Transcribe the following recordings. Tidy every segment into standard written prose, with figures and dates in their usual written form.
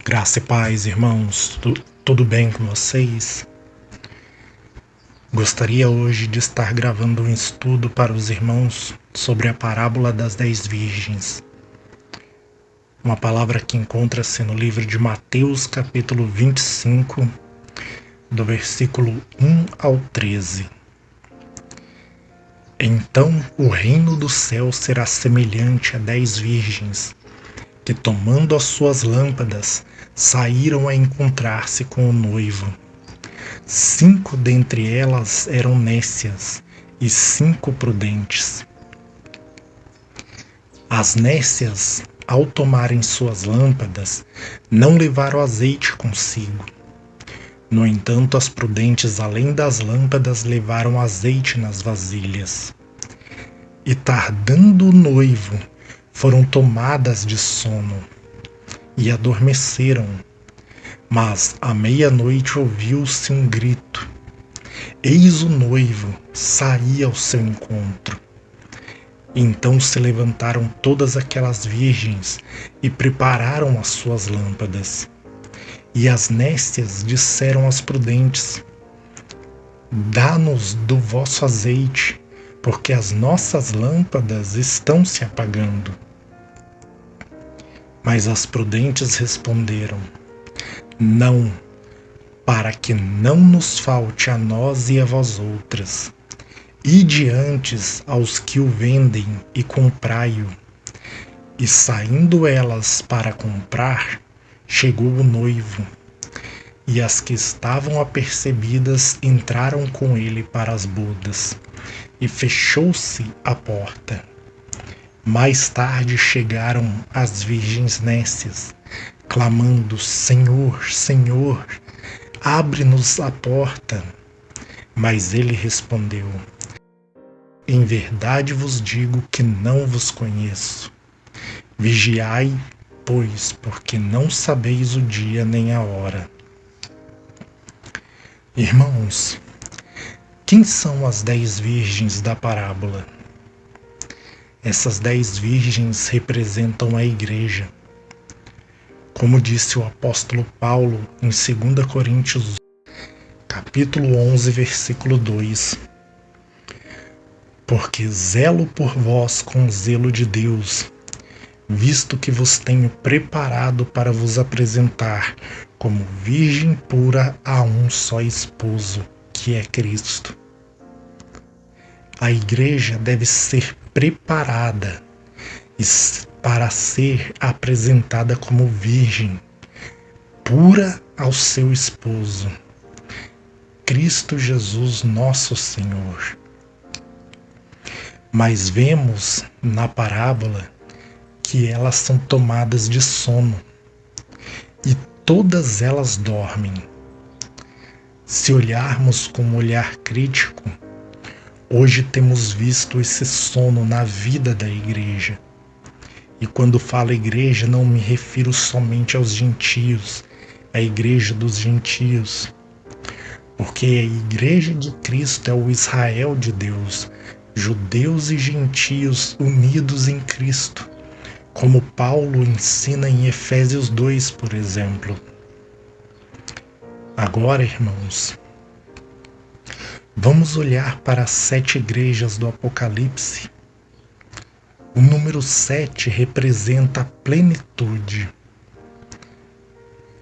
Graça e paz, irmãos, tudo bem com vocês? Gostaria hoje de estar gravando um estudo para os irmãos sobre a parábola das 10 virgens. Uma palavra que encontra-se no livro de Mateus, capítulo 25, do versículo 1 ao 13. Então o reino do céu será semelhante a 10 virgens, que tomando as suas lâmpadas, saíram a encontrar-se com o noivo. 5 dentre elas eram nécias e 5 prudentes. As nécias, ao tomarem suas lâmpadas, não levaram azeite consigo. No entanto, as prudentes, além das lâmpadas, levaram azeite nas vasilhas. E tardando o noivo, foram tomadas de sono e adormeceram. Mas à meia-noite ouviu-se um grito: eis o noivo, saía ao seu encontro. Então se levantaram todas aquelas virgens e prepararam as suas lâmpadas. E as nécias disseram às prudentes: dá-nos do vosso azeite, porque as nossas lâmpadas estão se apagando. Mas as prudentes responderam: não, para que não nos falte a nós e a vós outras. Ide antes aos que o vendem e comprai-o. E saindo elas para comprar, chegou o noivo. E as que estavam apercebidas entraram com ele para as bodas, e fechou-se a porta. Mais tarde chegaram as virgens nécias, clamando: Senhor, Senhor, abre-nos a porta. Mas ele respondeu: em verdade vos digo que não vos conheço. Vigiai, pois, porque não sabeis o dia nem a hora. Irmãos, quem são as 10 virgens da parábola? Essas 10 virgens representam a igreja. Como disse o apóstolo Paulo em 2 Coríntios, capítulo 11, versículo 2. Porque zelo por vós com zelo de Deus, visto que vos tenho preparado para vos apresentar como virgem pura a um só esposo, que é Cristo. A igreja deve ser preparada para ser apresentada como virgem, pura ao seu esposo, Cristo Jesus, nosso Senhor. Mas vemos na parábola que elas são tomadas de sono e todas elas dormem. Se olharmos com um olhar crítico, hoje temos visto esse sono na vida da igreja. E quando falo igreja, não me refiro somente aos gentios, a igreja dos gentios, porque a igreja de Cristo é o Israel de Deus, judeus e gentios unidos em Cristo, como Paulo ensina em Efésios 2, por exemplo. Agora, irmãos, vamos olhar para as 7 igrejas do Apocalipse. O número 7 representa a plenitude.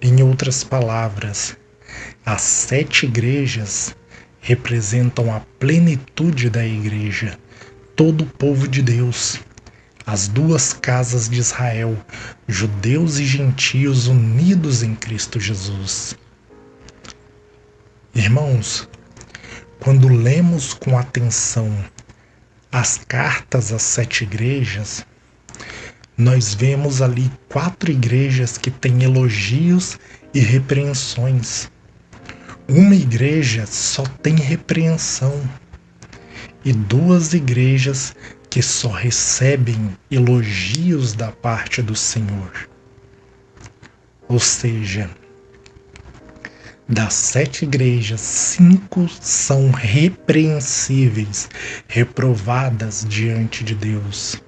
Em outras palavras, as 7 igrejas representam a plenitude da igreja, todo o povo de Deus, as 2 casas de Israel, judeus e gentios unidos em Cristo Jesus. Irmãos, quando lemos com atenção as cartas às 7 igrejas, nós vemos ali 4 igrejas que têm elogios e repreensões. Uma igreja só tem repreensão e 2 igrejas que só recebem elogios da parte do Senhor. Ou seja, das 7 igrejas, 5 são repreensíveis, reprovadas diante de Deus.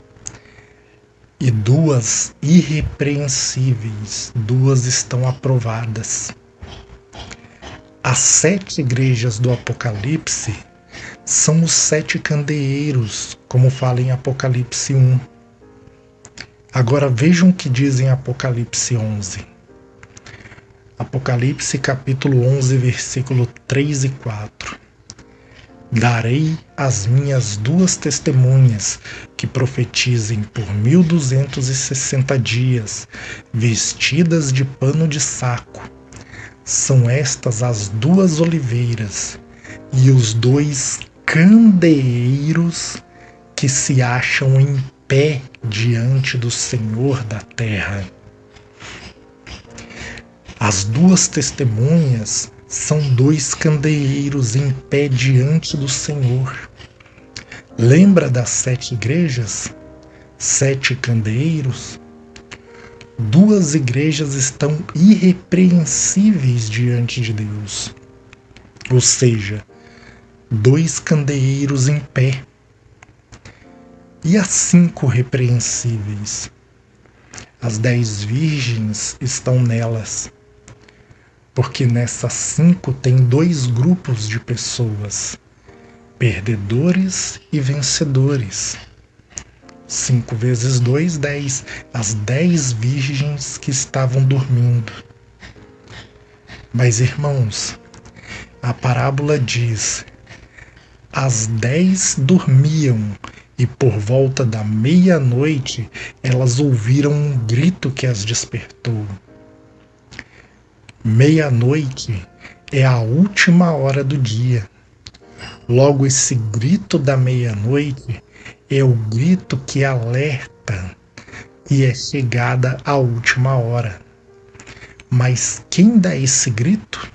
e duas irrepreensíveis, duas estão aprovadas. As 7 igrejas do Apocalipse são os 7 candeeiros, como fala em Apocalipse 1. Agora vejam o que diz em Apocalipse 11. Apocalipse capítulo 11, versículo 3 e 4. Darei as minhas 2 testemunhas que profetizem por 1260 dias, vestidas de pano de saco. São estas as 2 oliveiras e os 2 candeeiros que se acham em pé diante do Senhor da terra. As 2 testemunhas são 2 candeeiros em pé diante do Senhor. Lembra das 7 igrejas? 7 candeeiros? 2 igrejas estão irrepreensíveis diante de Deus. Ou seja, 2 candeeiros em pé. E as 5 repreensíveis? As 10 virgens estão nelas. Porque nessas 5 tem 2 grupos de pessoas, perdedores e vencedores. 5 vezes 2, 10. As 10 virgens que estavam dormindo. Mas, irmãos, a parábola diz: as 10 dormiam e por volta da meia-noite elas ouviram um grito que as despertou. Meia-noite é a última hora do dia. Logo, esse grito da meia-noite é o grito que alerta e é chegada a última hora. Mas quem dá esse grito?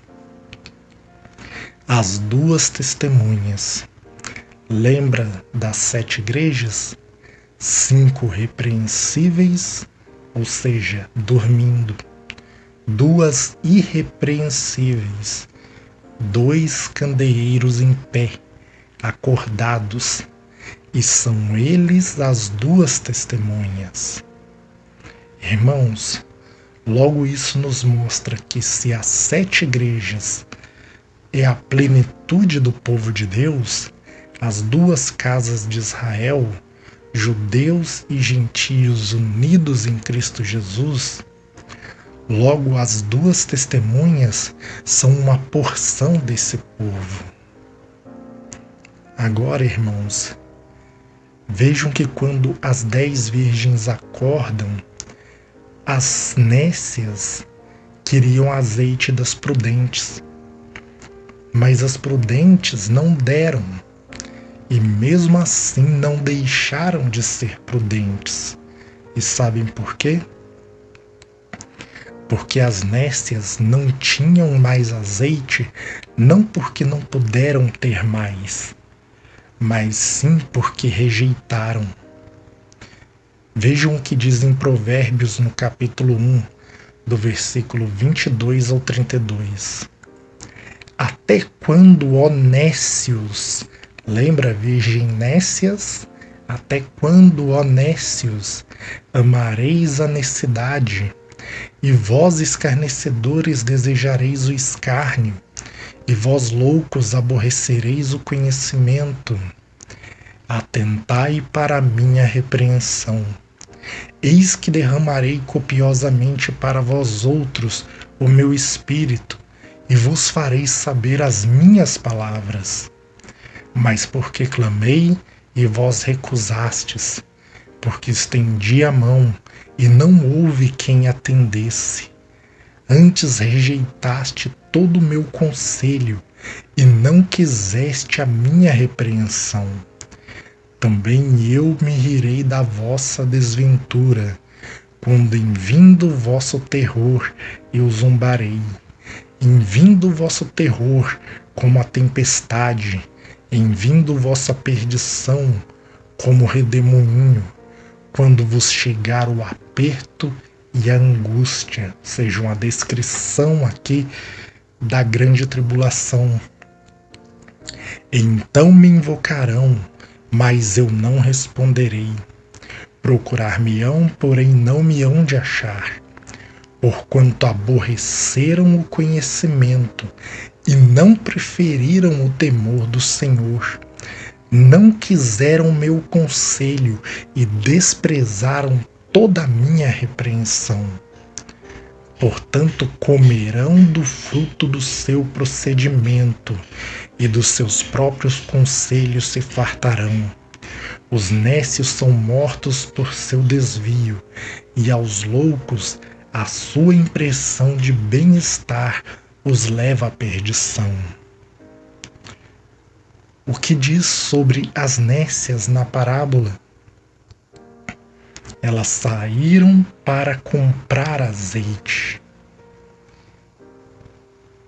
As 2 testemunhas. Lembra das 7 igrejas? 5 repreensíveis, ou seja, dormindo. 2 irrepreensíveis, 2 candeeiros em pé, acordados, e são eles as 2 testemunhas. Irmãos, logo isso nos mostra que se as 7 igrejas é a plenitude do povo de Deus, as 2 casas de Israel, judeus e gentios unidos em Cristo Jesus, logo as 2 testemunhas são uma porção desse povo. Agora, irmãos, vejam que quando as 10 virgens acordam, as nécias queriam azeite das prudentes, mas as prudentes não deram, e mesmo assim não deixaram de ser prudentes. E sabem por quê? Porque as nécias não tinham mais azeite, não porque não puderam ter mais, mas sim porque rejeitaram. Vejam o que diz em Provérbios no capítulo 1, do versículo 22 ao 32. Até quando, ó nécios, lembra virgem nécias? Até quando, ó nécios, amareis a necessidade? E vós, escarnecedores, desejareis o escárnio, e vós, loucos, aborrecereis o conhecimento. Atentai para a minha repreensão. Eis que derramarei copiosamente para vós outros o meu espírito, e vos farei saber as minhas palavras. Mas porque clamei, e vós recusastes, porque estendi a mão, e não houve quem atendesse. Antes rejeitaste todo o meu conselho, e não quiseste a minha repreensão. Também eu me rirei da vossa desventura, quando em vindo o vosso terror eu zombarei. Em vindo o vosso terror, como a tempestade, em vindo vossa perdição, como redemoinho, quando vos chegar o aperto e a angústia, seja uma descrição aqui da grande tribulação. Então me invocarão, mas eu não responderei. Procurar-me-ão, porém não me hão de achar, porquanto aborreceram o conhecimento e não preferiram o temor do Senhor. Não quiseram meu conselho e desprezaram toda a minha repreensão. Portanto, comerão do fruto do seu procedimento e dos seus próprios conselhos se fartarão. Os nécios são mortos por seu desvio, e aos loucos a sua impressão de bem-estar os leva à perdição. O que diz sobre as nécias na parábola? Elas saíram para comprar azeite.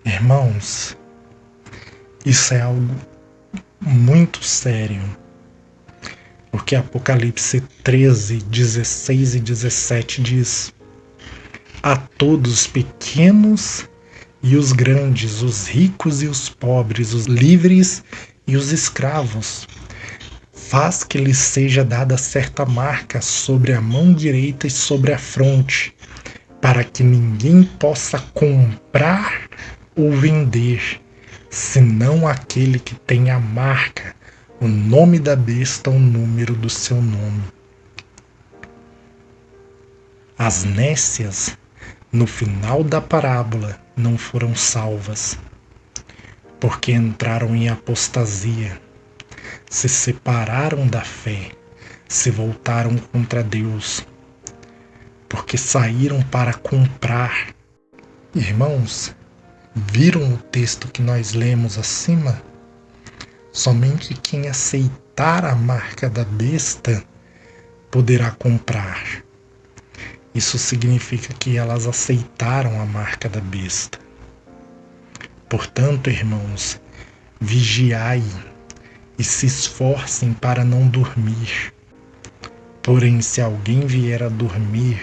Irmãos, isso é algo muito sério, porque Apocalipse 13, 16 e 17 diz: a todos os pequenos e os grandes, os ricos e os pobres, os livres e os escravos, faz que lhes seja dada certa marca sobre a mão direita e sobre a fronte, para que ninguém possa comprar ou vender, senão aquele que tem a marca, o nome da besta, o número do seu nome. As nécias, no final da parábola, não foram salvas, porque entraram em apostasia, se separaram da fé, se voltaram contra Deus, porque saíram para comprar. Irmãos, viram o texto que nós lemos acima? Somente quem aceitar a marca da besta poderá comprar. Isso significa que elas aceitaram a marca da besta. Portanto, irmãos, vigiai e se esforcem para não dormir. Porém, se alguém vier a dormir,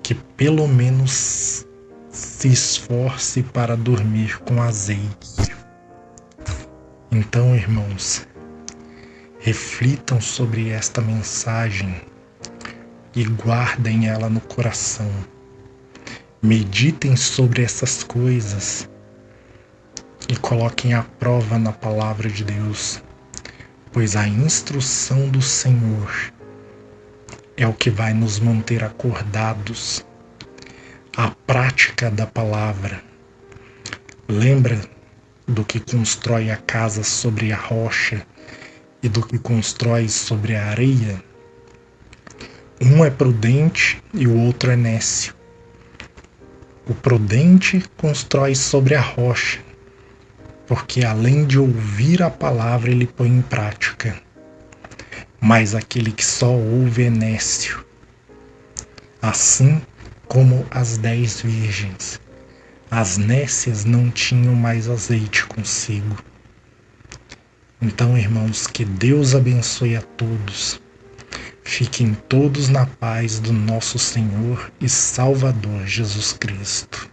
que pelo menos se esforce para dormir com azeite. Então, irmãos, reflitam sobre esta mensagem e guardem ela no coração. Meditem sobre essas coisas e coloquem à prova na palavra de Deus, pois a instrução do Senhor é o que vai nos manter acordados. A prática da palavra. Lembra do que constrói a casa sobre a rocha e do que constrói sobre a areia? Um é prudente e o outro é nécio. O prudente constrói sobre a rocha, porque além de ouvir a palavra, ele põe em prática. Mas aquele que só ouve é nécio. Assim como as 10 virgens, as nécias não tinham mais azeite consigo. Então, irmãos, que Deus abençoe a todos. Fiquem todos na paz do nosso Senhor e Salvador Jesus Cristo.